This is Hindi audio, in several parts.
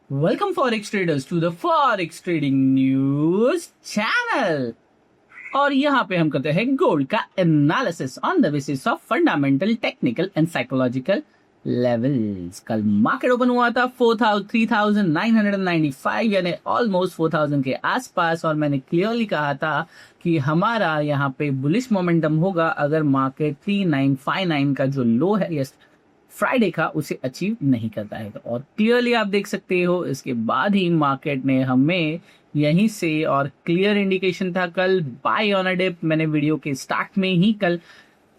Welcome Forex traders to the Forex Trading News channel। और यहाँ पे हम करते हैं गोल्ड का analysis on the basis of fundamental, technical and psychological levels. कल मार्केट ओपन हुआ था 3995 यानी ऑलमोस्ट 4000 के आसपास, और मैंने क्लियरली कहा था कि हमारा यहाँ पे बुलिश मोमेंटम होगा अगर मार्केट 3959 का जो लो है यस फ्राइडे का उसे अचीव नहीं करता है। और क्लियरली आप देख सकते हो इसके बाद ही मार्केट ने हमें यहीं से, और क्लियर इंडिकेशन था कल बाय ऑन अ डिप। मैंने वीडियो के स्टार्ट में ही कल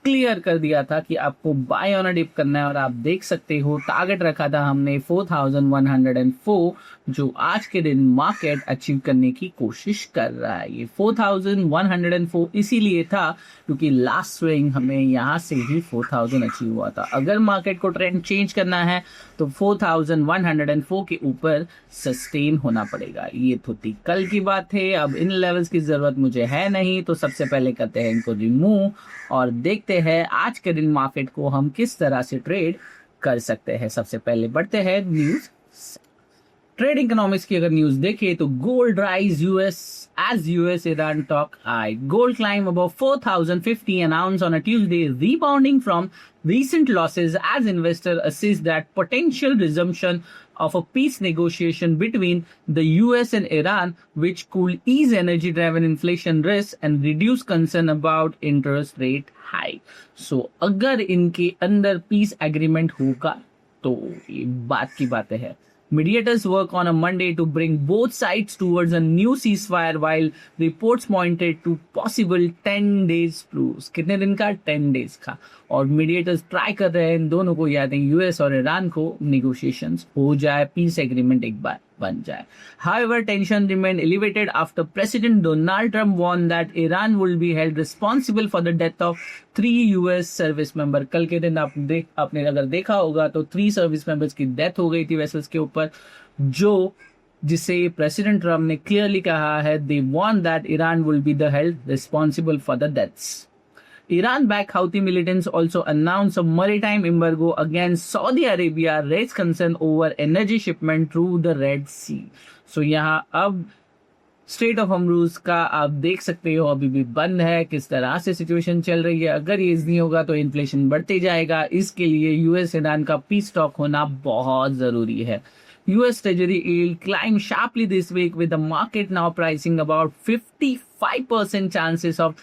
क्लियर कर दिया था कि आपको बाय ऑन अ डिप करना है, और आप देख सकते हो टारगेट रखा था हमने 4104, जो आज के दिन मार्केट अचीव करने की कोशिश कर रहा है। ये 4104 इसीलिए था क्योंकि लास्ट स्विंग हमें यहाँ से ही 4000 अचीव हुआ था। अगर मार्केट को ट्रेंड चेंज करना है तो 4104 के ऊपर सस्टेन होना पड़ेगा। ये तो थी कल की बात है, अब इन लेवल्स की जरूरत मुझे है नहीं, तो सबसे पहले करते हैं इनको रिमूव और देखते हैं आज के दिन मार्केट को हम किस तरह से ट्रेड कर सकते हैं। सबसे पहले बढ़ते हैं न्यूज। ट्रेड इकोनॉमिक्स की अगर न्यूज देखें तो gold rise US Iran talk high. Gold climb above 4050 an ounce on a Tuesday, rebounding from recent losses as investors assess that potential resumption of a peace negotiation between the US and Iran, which could ease energy-driven inflation risks and reduce concern about interest rate hike. So, अगर इनके अंदर peace agreement होगा तो ये बात की बातें हैं। Mediators work on a Monday to bring both sides towards a new ceasefire, while reports pointed to possible 10 days truce। कितने दिन का? 10 days का। और मीडिएटर्स ट्राई कर रहे हैं इन दोनों को, या यूएस और ईरान को, नेगोशिएशंस हो जाए, पीस एग्रीमेंट एक बार बन जाए। However, tension remained elevated after President Donald Trump warned that Iran will be held responsible for the death of 3 US service member। कल के दिन आपने अगर देखा होगा तो 3 सर्विस मेंबर्स की डेथ हो गई थी वेसल्स के ऊपर, जिसे प्रेसिडेंट ट्रम्प ने क्लियरली कहा है they want that Iran will be the held responsible for the deaths. Iran-backed Houthi militants also announced a maritime embargo against Saudi Arabia, raised concern over energy shipment through the Red Sea। So यहाँ अब स्ट्रेट ऑफ हॉर्मुज़ का आप देख सकते हो अभी भी बंद है। किस तरह से सिचुएशन चल रही है, अगर ये नहीं होगा तो इन्फ्लेशन बढ़ते जाएगा। इसके लिए यूएस ईरान का पीस टॉक होना बहुत जरूरी है। US Treasury yield climbed sharply this week, with the market now pricing about 55% chances of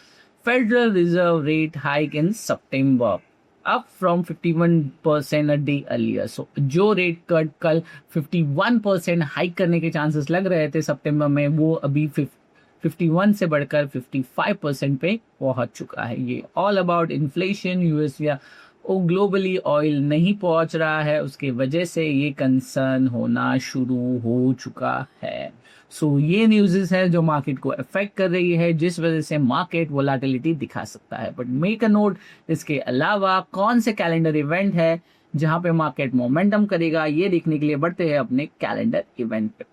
Federal Reserve rate hike in September, up from 51% a day earlier। So, जो रेट कट कल 51% हाइक करने के चांसेस लग रहे थे सितंबर में, वो अभी 51 से बढ़कर 55% पे पहुंच चुका है। ये ऑल अबाउट इन्फ्लेशन। यूएस या ग्लोबली ऑयल नहीं पहुंच रहा है, उसके वजह से ये कंसर्न होना शुरू हो चुका है। सो ये न्यूज़ है जो मार्केट को अफेक्ट कर रही है, जिस वजह से मार्केट वोलाटिलिटी दिखा सकता है। बट मेक अ नोट, इसके अलावा कौन से कैलेंडर इवेंट है जहां पे मार्केट मोमेंटम करेगा, ये देखने के लिए बढ़ते हैं अपने कैलेंडर इवेंट पे।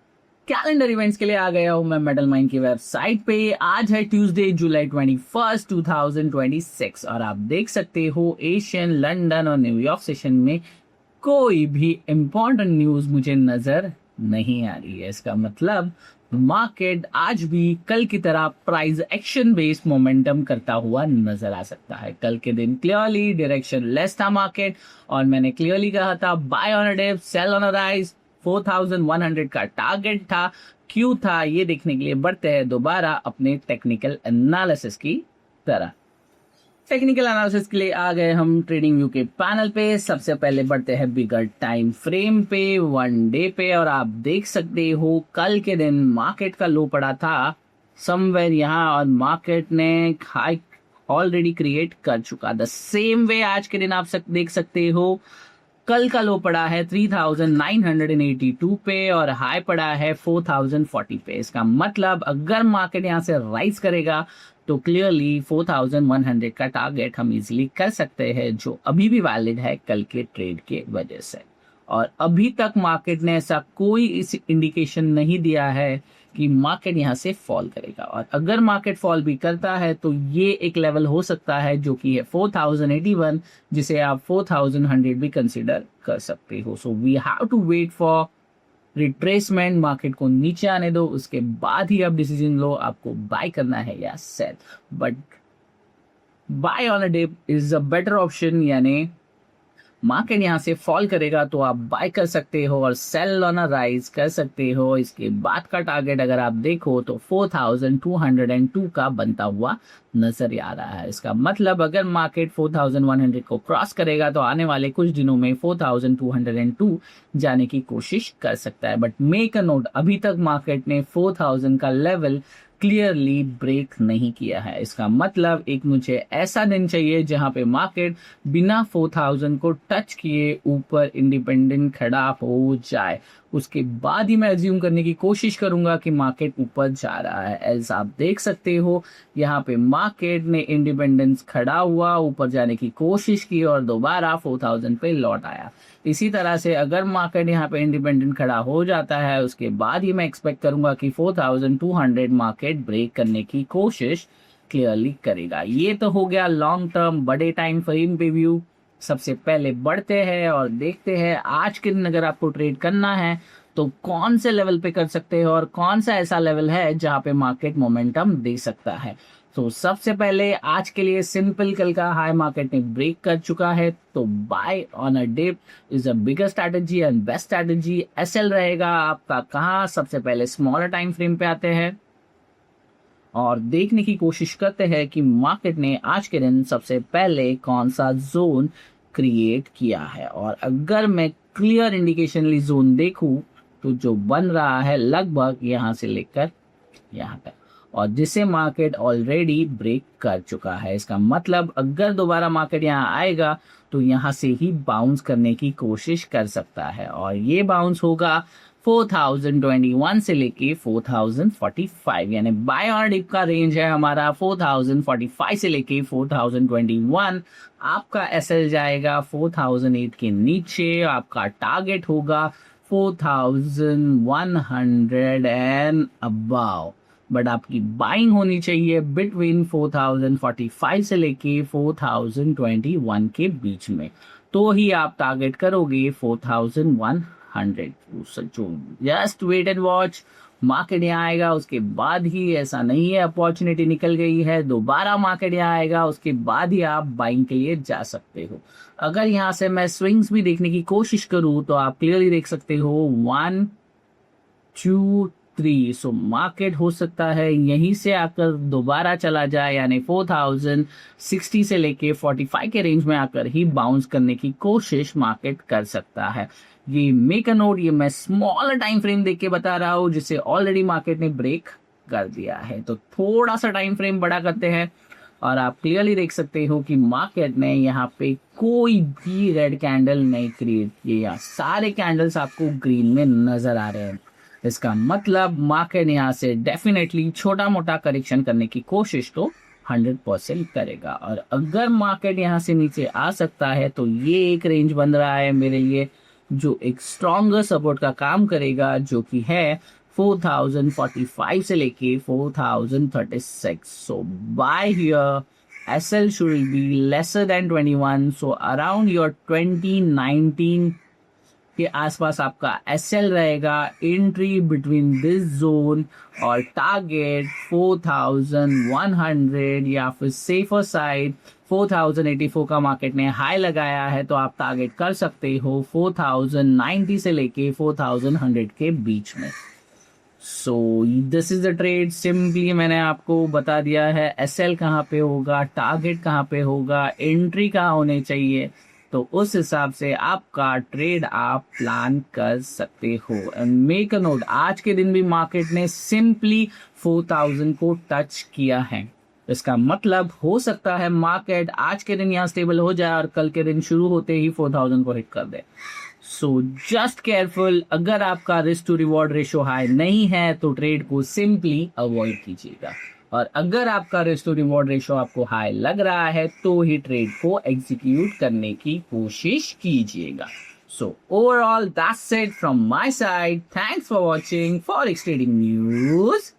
कैलेंडर इवेंट्स के लिए आ गया हूं मैं मेटल माइन की वेबसाइट पे। आज है ट्यूसडे जुलाई 21, 2026, और आप देख सकते हो एशियन, लंदन और न्यूयॉर्क सेशन में कोई भी इंपॉर्टेंट न्यूज मुझे नजर नहीं आ रही है। इसका मतलब मार्केट आज भी कल की तरह प्राइस एक्शन बेस्ड मोमेंटम करता हुआ नजर आ सकता है। कल के दिन क्लियरली डायरेक्शन लेस था मार्केट, और मैंने क्लियरली कहा था buy on a dip, sell on a rise. 4100 का टारगेट था। क्यों था ये देखने के लिए बढ़ते हैं दोबारा अपने टेक्निकल एनालिसिस की तरह। टेक्निकल एनालिसिस के लिए आ गए हम ट्रेडिंग व्यू के पैनल पे। सबसे पहले बढ़ते हैं बिगर टाइम फ्रेम पे, 1 डे पे, और आप देख सकते हो कल के दिन मार्केट का लो पड़ा था समवेयर यहाँ, और मार्केट ने हाई ऑलरेडी क्रिएट कर चुका। द सेम वे आज के दिन आप देख सकते हो कल का लो पड़ा है 3982 पे, और हाई पड़ा है 4040 पे। इसका मतलब अगर मार्केट यहाँ से राइज करेगा तो क्लियरली 4100 का टारगेट हम इजीली कर सकते हैं, जो अभी भी वैलिड है कल के ट्रेड के वजह से। और अभी तक मार्केट ने ऐसा कोई इस इंडिकेशन नहीं दिया है कि मार्केट यहाँ से फॉल करेगा, और अगर मार्केट फॉल भी करता है तो ये एक लेवल हो सकता है जो कि है 4081, जिसे आप 4100 भी कंसिडर कर सकते हो। So we have to wait for retracement, market को नीचे आने दो, उसके बाद ही आप डिसीजन लो आपको बाय करना है या sell. But buy on a dip is a better option, यानी मार्केट यहाँ से फॉल करेगा तो आप बाय कर सकते हो और सेल ऑन अ राइज कर सकते हो। इसके बाद का टारगेट अगर आप देखो तो 4202 का बनता हुआ नजर आ रहा है। इसका मतलब अगर मार्केट 4100 को क्रॉस करेगा तो आने वाले कुछ दिनों में 4202 जाने की कोशिश कर सकता है। बट मेक अ नोट, अभी तक मार्केट ने 4000 का लेवल क्लियरली ब्रेक नहीं किया है। इसका मतलब एक मुझे ऐसा दिन चाहिए जहां पे मार्केट बिना 4000 को टच किए ऊपर इंडिपेंडेंट खड़ा हो जाए, उसके बाद ही मैं अज्यूम करने की कोशिश करूंगा कि मार्केट ऊपर जा रहा है। एज आप देख सकते हो यहाँ पे मार्केट ने इंडिपेंडेंस खड़ा हुआ, ऊपर जाने की कोशिश की और दोबारा 4000 पे लौट आया। इसी तरह से अगर मार्केट यहाँ पे इंडिपेंडेंट खड़ा हो जाता है उसके बाद ही मैं एक्सपेक्ट करूंगा कि 4200 मार्केट ब्रेक करने की कोशिश क्लियरली करेगा। ये तो हो गया लॉन्ग टर्म बड़े टाइम फ्रेम पे व्यू। सबसे पहले बढ़ते हैं और देखते हैं आज के दिन अगर आपको ट्रेड करना है तो कौन से लेवल पे कर सकते हो और कौन सा ऐसा लेवल है जहां पे मार्केट मोमेंटम दे सकता है। तो सबसे पहले आज के लिए सिंपल, कल का हाई मार्केट ने ब्रेक कर चुका है तो buy on a dip is a bigger strategy and best strategy. SL रहेगा आपका कहाँ, सबसे पहले स्मॉलर टाइम फ्रेम पे आते हैं और देखने की कोशिश करते हैं कि मार्केट ने आज के दिन सबसे पहले कौन सा जोन क्रिएट किया है। और अगर मैं क्लियर इंडिकेशनली जोन देखूं तो जो बन रहा है लगभग यहां से लेकर यहां तक, और जिसे मार्केट ऑलरेडी ब्रेक कर चुका है। इसका मतलब अगर दोबारा मार्केट यहां आएगा तो यहां से ही बाउंस करने की कोशिश कर सकता है और ये बाउंस होगा 4021 से लेके 4045, यानी बाय ऑन डिप का रेंज है हमारा 4045 से लेके 4021। आपका एसएल जाएगा 4008 के नीचे, आपका टारगेट होगा 4100 एंड अबाव। बट आपकी बाइंग होनी चाहिए बिटवीन 4045 से लेके 4021 के बीच में, तो ही आप टारगेट करोगे 4100। Just wait and watch, market यहाँ आएगा उसके बाद ही, ऐसा नहीं है अपॉर्चुनिटी निकल गई है, दोबारा मार्केट यहाँ आएगा उसके बाद ही आप बाइंग के लिए जा सकते हो। अगर यहाँ से मैं स्विंग्स भी देखने की कोशिश करूँ तो आप क्लियरली देख सकते हो 1 2 3। सो मार्केट हो सकता है यहीं से आकर दोबारा चला जाए, यानी 4060 से लेके 45 के रेंज में आकर ही बाउंस करने की कोशिश मार्केट कर सकता है। ये मेक अ नोट, ये मैं स्मॉल टाइम फ्रेम देख के बता रहा हूं जिसे ऑलरेडी मार्केट ने ब्रेक कर दिया है। तो थोड़ा सा टाइम फ्रेम बड़ा करते हैं और आप क्लियरली देख सकते हो कि मार्केट ने यहाँ पे कोई भी रेड कैंडल नहीं क्रिएट किया, सारे कैंडल्स आपको ग्रीन में नजर आ रहे हैं। इसका मतलब मार्केट यहाँ से डेफिनेटली छोटा मोटा करेक्शन करने की कोशिश तो 100% करेगा। और अगर मार्केट यहाँ से नीचे आ सकता है तो ये एक रेंज बन रहा है मेरे लिए जो एक स्ट्रॉन्गर सपोर्ट का काम करेगा, जो कि है 4045 से लेके 4036। So by here SL should be lesser than 21, so around your 2019 के आसपास आपका SL रहेगा। एंट्री बिटवीन दिस जोन और टारगेट 4100 या फिर सेफर साइड 4084 का मार्केट ने हाई लगाया है तो आप टारगेट कर सकते हो 4090 से लेके 4100 के बीच में। So this is the trade, simply मैंने आपको बता दिया है SL कहाँ पे होगा, टारगेट कहाँ पे होगा, एंट्री कहाँ होने चाहिए, तो उस हिसाब से आपका ट्रेड आप प्लान कर सकते हो। एंड मेक अ नोट, आज के दिन भी मार्केट ने सिंपली 4000 को टच किया है। इसका मतलब हो सकता है मार्केट आज के दिन यहाँ स्टेबल हो जाए और कल के दिन शुरू होते ही 4000 को हिट कर दे। सो जस्ट केयरफुल, अगर आपका risk to reward ratio high नहीं है तो ट्रेड को सिंपली अवॉइड कीजिएगा, और अगर आपका रिस्क टू रिवॉर्ड रेशो आपको हाई लग रहा है तो ही ट्रेड को एग्जीक्यूट करने की कोशिश कीजिएगा। So overall that's it from my side, thanks for watching forex trading news.